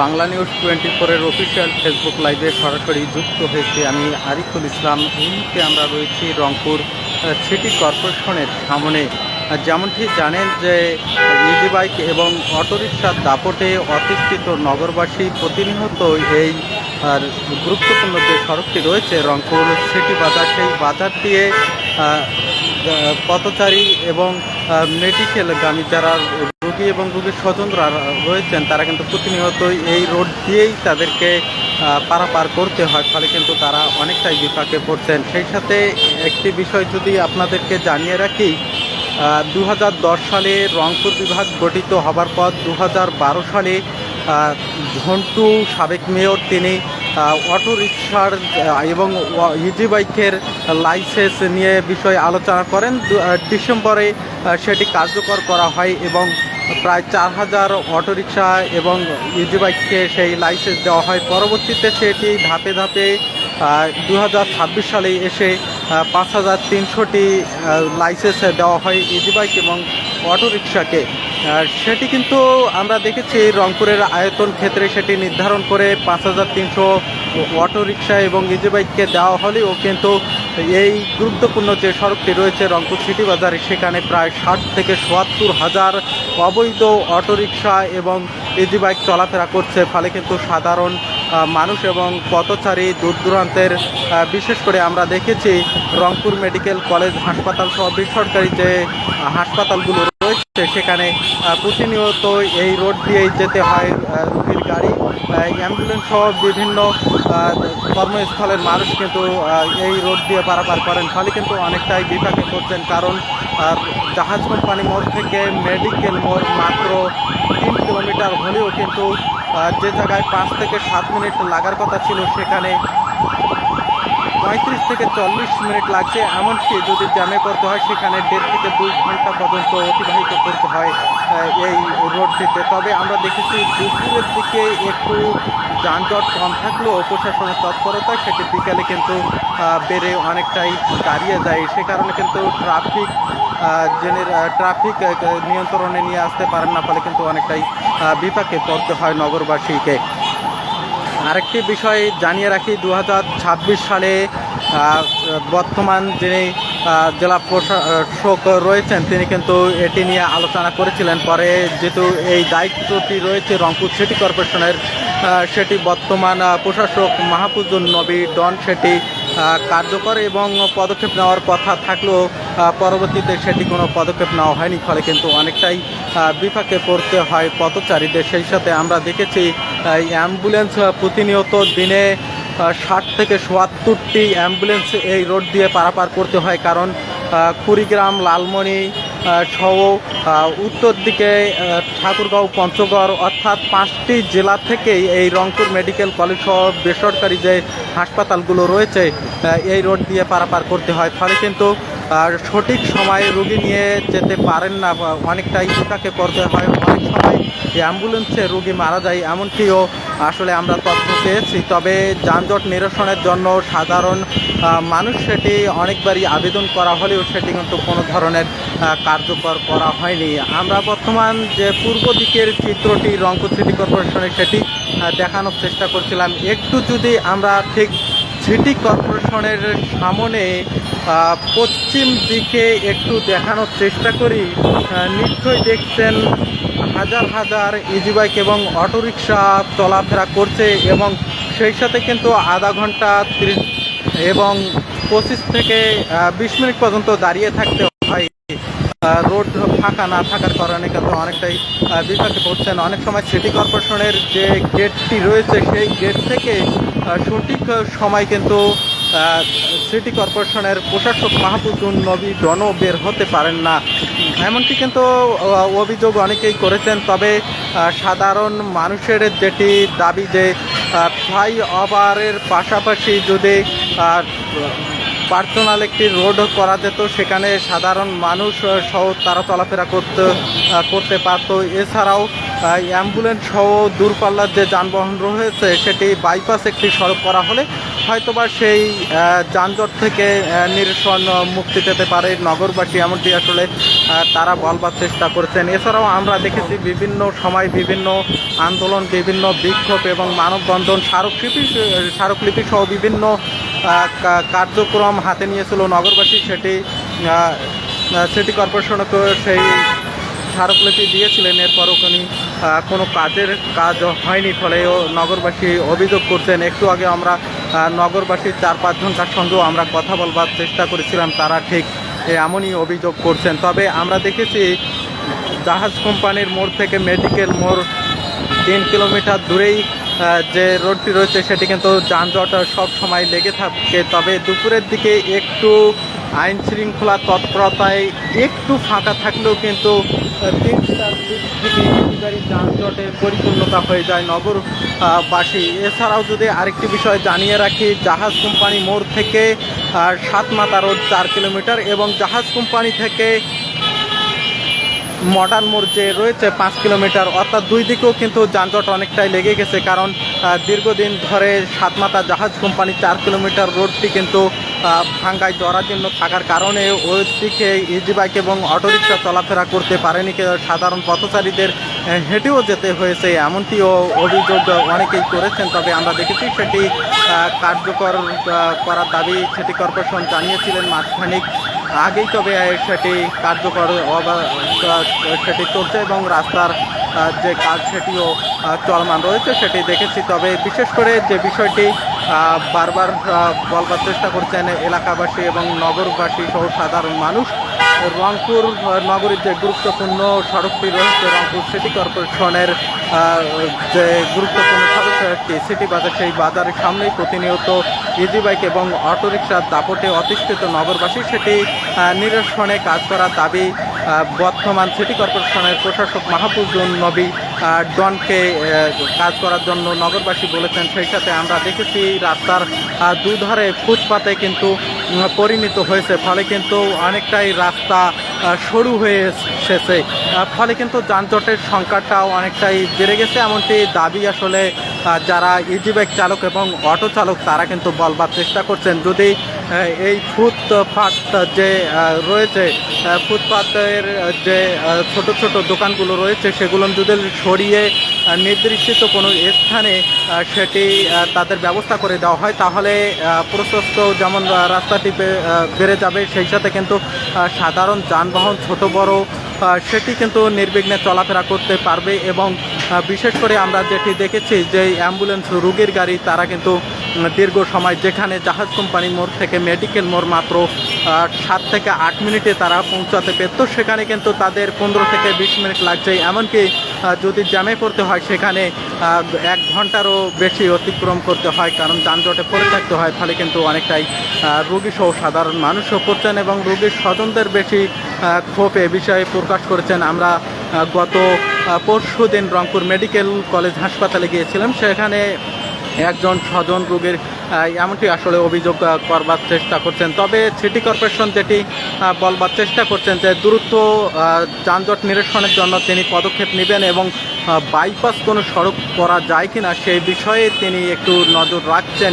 Bangla news 24-এর official Facebook লাইভে সরাসরি যুক্ত হয়েছে আমি আরিফুল ইসলাম। এই মুহূর্তে আমরা রয়েছি রংপুর সিটি কর্পোরেশনের সামনে। যেমনটি জানেন যে ইজি বাইক এবং অটোরিকশার দাপটে অতিষ্ঠিত নগরবাসী প্রতিনিয়ত এই গুরুত্বপূর্ণ যে সড়কটি রয়েছে রংপুর সিটি বাজার, সেই বাজার দিয়ে পথচারী এবং মেডিকেলগামী যারা রোগী এবং রোগীর স্বজনরা রয়েছেন তারা কিন্তু প্রতিনিয়তই এই রোড দিয়েই তাদেরকে পারাপার করতে হয়, ফলে কিন্তু তারা অনেকটাই বিপাকে পড়ছেন। সেই সাথে একটি বিষয় যদি আপনাদেরকে জানিয়ে রাখি, 2010 সালে রংপুর বিভাগ গঠিত হবার পর 2012 সালে ঝন্টু সাবেক মেয়র তিনি অটোরিকশার এবং ইজি বাইকের লাইসেন্স নিয়ে বিষয়ে আলোচনা করেন। ডিসেম্বরে সেটি কার্যকর করা হয় এবং প্রায় 4000 অটোরিকশা এবং ইজি বাইককে সেই লাইসেন্স দেওয়া হয়। পরবর্তীতে সেটি ধাপে ধাপে 2026 সালে এসে 5300টি লাইসেন্স দেওয়া হয় ইজি বাইক এবং অটোরিকশাকে। সেটি কিন্তু আমরা দেখেছি রংপুরের আয়তন ক্ষেত্রে সেটি নির্ধারণ করে 5300 অটোরিকশা এবং ইজি বাইককে দেওয়া হলেও কিন্তু এই গুরুত্বপূর্ণ যে সড়কটি রয়েছে রংপুর সিটি বাজারে সেখানে প্রায় 60 থেকে ৭৭ হাজার অবৈধ অটোরিকশা এবং ইজি বাইক চলাফেরা করছে। ফলে কিন্তু সাধারণ মানুষ এবং পথচারী দূর দূরান্তের, বিশেষ করে আমরা দেখেছি রংপুর মেডিকেল কলেজ হাসপাতাল সহ বেসরকারি যে হাসপাতালগুলো রয়েছে সেখানে প্রতিনিয়ত এই রোড দিয়েই যেতে হয় রোগীর গাড়ি, অ্যাম্বুলেন্স সহ বিভিন্ন কর্মস্থলের মানুষ কিন্তু এই রোড দিয়ে পারাপার করেন। ফলে কিন্তু অনেকটাই বিপাকে পড়ছেন, কারণ জাহাজ কোম্পানি মোড় থেকে মেডিকেল মোড় মাত্র 3 কিলোমিটার হলেও কিন্তু যে জায়গায় 5 থেকে 7 মিনিট লাগার কথা ছিল সেখানে 35 থেকে 40 মিনিট লাগছে। এমনকি যদি জ্যামে করতে হয় সেখানে 1.5 থেকে 2 ঘন্টা পর্যন্ত অতিবাহিত করতে হয় এই রোডটিতে। তবে আমরা দেখেছি দুপুরের দিকে একটু যানজট কম থাকলেও প্রশাসনের তৎপরতায় সেটি বিকালে কিন্তু বেড়ে অনেকটাই দাঁড়িয়ে যায়। সে কারণে কিন্তু ট্রাফিক নিয়ন্ত্রণে নিয়ে আসতে পারেন না, ফলে কিন্তু অনেকটাই বিপাকে পড়তে হয় নগরবাসীকে। আরেকটি বিষয় জানিয়ে রাখি, 2026 সালে বর্তমান যিনি জেলা প্রশাসক রয়েছেন তিনি কিন্তু এটি নিয়ে আলোচনা করেছিলেন। পরে যেহেতু এই দায়িত্বটি রয়েছে রংপুর সিটি কর্পোরেশনের, সেটি বর্তমান প্রশাসক মাহফুজুন নবী ডন সেটি কার্যকর এবং পদক্ষেপ নেওয়ার কথা থাকলেও পরবর্তীতে সেটি কোনো পদক্ষেপ নেওয়া হয়নি। ফলে কিন্তু অনেকটাই বিপাকে পড়তে হয় পথচারীদের। সেই সাথে আমরা দেখেছি অ্যাম্বুলেন্স প্রতিনিয়ত দিনে 60 থেকে ৭৭টি অ্যাম্বুলেন্স এই রোড দিয়ে পারাপার করতে হয়, কারণ কুড়িগ্রাম, লালমনি সহ উত্তর দিকে ঠাকুরগাঁও, পঞ্চগড় অর্থাৎ 5টি জেলা থেকেই এই রংপুর মেডিকেল কলেজ সহ বেসরকারি যে হাসপাতালগুলো রয়েছে এই রোড দিয়ে পারাপার করতে হয়। ফলে কিন্তু সঠিক সময়ে রোগী নিয়ে যেতে পারেন না, অনেকটাই বিপাকে পড়তে হয়। অনেক সময় অ্যাম্বুলেন্সে রোগী মারা যায়, এমনটিও আসলে আমরা তথ্য পেয়েছি। তবে যানজট নিরসনের জন্য সাধারণ মানুষ সেটি অনেকবারই আবেদন করা হলেও সেটি কিন্তু কোনো ধরনের কার্যকর করা হয়নি। আমরা বর্তমান যে পূর্ব দিকের চিত্রটি রংপুর সিটি কর্পোরেশনে সেটি দেখানোর চেষ্টা করছিলাম। একটু যদি আমরা ঠিক সিটি কর্পোরেশনের সামনে পশ্চিম দিকে একটু দেখানোর চেষ্টা করি, নিশ্চয়ই দেখছেন হাজার হাজার ইজি বাইক এবং অটোরিকশা চলাফেরা করছে এবং সেই সাথে কিন্তু আধা ঘন্টা 30 এবং 25 থেকে 20 মিনিট পর্যন্ত দাঁড়িয়ে থাকতে হয় রোড ফাঁকা না থাকার কারণে। কিন্তু অনেকটাই বিপাকে পড়ছেন। অনেক সময় সিটি কর্পোরেশনের যে গেটটি রয়েছে সেই গেট থেকে সঠিক সময় কিন্তু সিটি কর্পোরেশনের প্রশাসক মাহফুজুন নবী ডনও বের হতে পারেন না, এমনটি কিন্তু অভিযোগ অনেকেই করেছেন। তবে সাধারণ মানুষের যেটি দাবি যে ফ্লাইওভারের পাশাপাশি যদি পার্সোনাল একটি রোড করা যেত সেখানে সাধারণ মানুষ সহ তারা চলাফেরা করতে পারত। এছাড়াও অ্যাম্বুলেন্স সহ দূরপাল্লার যে যানবাহন রয়েছে সেটি বাইপাস একটি সড়ক করা হলে হয়তোবা সেই যানজট থেকে নিরসন মুক্তি পেতে পারে নগরবাসী, এমনটি আসলে তারা বলবার চেষ্টা করছেন। এছাড়াও আমরা দেখেছি বিভিন্ন সময় বিভিন্ন আন্দোলন, বিভিন্ন বিক্ষোভ এবং মানববন্ধন, স্মারকলিপি সহ বিভিন্ন কার্যক্রম হাতে নিয়েছিল নগরবাসী। সেটি সিটি কর্পোরেশনকে সেই স্মারকলিপি দিয়েছিলেন, এরপরও কোনো কাজ হয়নি, ফলেও নগরবাসী অভিযোগ করছেন। একটু আগে আমরা নগরবাসীর 4-5 জনকার সঙ্গেও আমরা কথা বলবার চেষ্টা করেছিলাম, তারা ঠিক এমনই অভিযোগ করছেন। তবে আমরা দেখেছি জাহাজ কোম্পানির মোড় থেকে মেডিকেল মোড় 3 কিলোমিটার দূরেই যে রোডটি রয়েছে সেটি কিন্তু যানজট সব সময় লেগে থাকে। তবে দুপুরের দিকে একটু আইন শৃঙ্খলা তৎপরতায় একটু ফাঁকা থাকলেও কিন্তু 3টার দিক থেকে একেবারে যানজটে পরিপূর্ণতা হয়ে যায় নগরবাসী। এছাড়াও যদি আরেকটি বিষয় জানিয়ে রাখি, জাহাজ কোম্পানি মোড় থেকে সাতমাতা রোড 4 কিলোমিটার এবং জাহাজ কোম্পানি থেকে মডার্ন মোড় যে রয়েছে 5 কিলোমিটার, অর্থাৎ দুই দিকেও কিন্তু যানজট অনেকটাই লেগে গেছে। কারণ দীর্ঘদিন ধরে সাতমাতা জাহাজ কোম্পানি 4 কিলোমিটার রোডটি কিন্তু ভাঙ্গায় জরাজীর্ণ থাকার কারণে ওই দিকে ইজি বাইক এবং অটোরিকশা চলাফেরা করতে পারেনি, সাধারণ পথচারীদের হেঁটেও যেতে হয়েছে, এমনটিও অভিযোগ অনেকেই করেছেন। তবে আমরা দেখেছি সেটি কার্যকর করার দাবি সিটি কর্পোরেশন জানিয়েছিলেন মাসখানেক আগেই, তবে সেটি কার্যকর সেটি চলছে এবং রাস্তার যে কাজ সেটিও চলমান রয়েছে সেটি দেখেছি। তবে বিশেষ করে যে বিষয়টি বারবার বলবার চেষ্টা করছেন এলাকাবাসী এবং নগরবাসী সহ সাধারণ মানুষ, রংপুর নগরীর যে গুরুত্বপূর্ণ সড়কটি রয়েছে, রংপুর সিটি কর্পোরেশনের যে গুরুত্বপূর্ণ সড়ক একটি সিটি বাজার, সেই বাজারের সামনেই প্রতিনিয়ত ইজি বাইক এবং অটোরিকশার দাপটে অতিষ্ঠিত নগরবাসী, সেটি নিরসনে কাজ করার দাবি বর্তমান সিটি কর্পোরেশনের প্রশাসক মাহফুজুন নবী ডনকে কাজ করার জন্য নগরবাসী বলেছেন। সেই সাথে আমরা দেখেছি রাস্তার দুধারে ফুটপাতে কিন্তু পরিণত হয়েছে, ফলে কিন্তু অনেকটাই রাস্তা সরু হয়ে এসেছে, ফলে কিন্তু যানজটের সংখ্যাটাও অনেকটাই বেড়ে গেছে, এমনটি দাবি আসলে যারা ইজি বাইক চালক এবং অটো চালক তারা কিন্তু বলবার চেষ্টা করছেন। যদি এই ফুটপাত যে রয়েছে, ফুটপাতের যে ছোট ছোট দোকানগুলো রয়েছে সেগুলো যদি সরিয়ে নির্দিষ্ট কোনো স্থানে সেটি তাদের ব্যবস্থা করে দেওয়া হয়, তাহলে প্রশস্ত যেমন রাস্তাটি বেড়ে যাবে, সেই সাথে কিন্তু সাধারণ যানবাহন ছোট বড় সেটি কিন্তু নির্বিঘ্নে চলাফেরা করতে পারবে। এবং বিশেষ করে আমরা যেটি দেখেছি যে অ্যাম্বুলেন্স রোগীর গাড়ি তারা কিন্তু দীর্ঘ সময়, যেখানে জাহাজ কোম্পানি মোড় থেকে মেডিকেল মোড় মাত্র 7 থেকে 8 মিনিটে তারা পৌঁছাতে পেত, সেখানে কিন্তু তাদের 15 থেকে 20 মিনিট লাগছে। এমনকি যদি জ্যামে পড়তে হয় সেখানে 1 ঘন্টারও বেশি অতিক্রম করতে হয়, কারণ যানজটে পড়ে থাকতে হয়। ফলে কিন্তু অনেকটাই রোগীসহ সাধারণ মানুষও পড়ছেন এবং রোগীর স্বজনদের বেশি ক্ষোভ এ বিষয়ে প্রকাশ করেছেন। আমরা গত পরশু দিন রংপুর মেডিকেল কলেজ হাসপাতালে গিয়েছিলাম, সেখানে একজন স্বজন রোগীর এমনটি আসলে অভিযোগ করবার চেষ্টা করছেন। তবে সিটি কর্পোরেশন যেটি বলবার চেষ্টা করছেন যে দ্রুত যানজট নিরসনের জন্য তিনি পদক্ষেপ নেবেন এবং বাইপাস কোনো সড়ক করা যায় কিনা সেই বিষয়ে তিনি একটু নজর রাখছেন,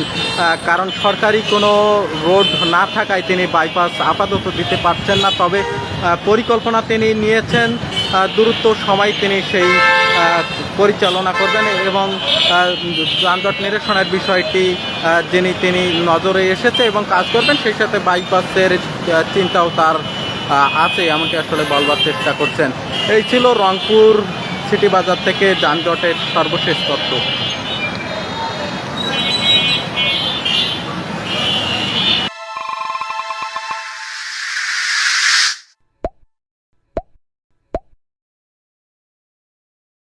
কারণ সরকারি কোনো রোড না থাকায় তিনি বাইপাস আপাতত দিতে পারছেন না। তবে পরিকল্পনা তিনি নিয়েছেন, দ্রুত সময় তিনি সেই পরিচালনা করবেন এবং যানজট নিরসনের বিষয়টি তিনি নজরে এসেছে এবং কাজ করবেন, সেই সাথে বাইপাসের চিন্তাও তার আছে, এমনকি আসলে বলবার চেষ্টা করছেন। এই ছিল রংপুর সিটি বাজার থেকে যানজটের সর্বশেষ তথ্য।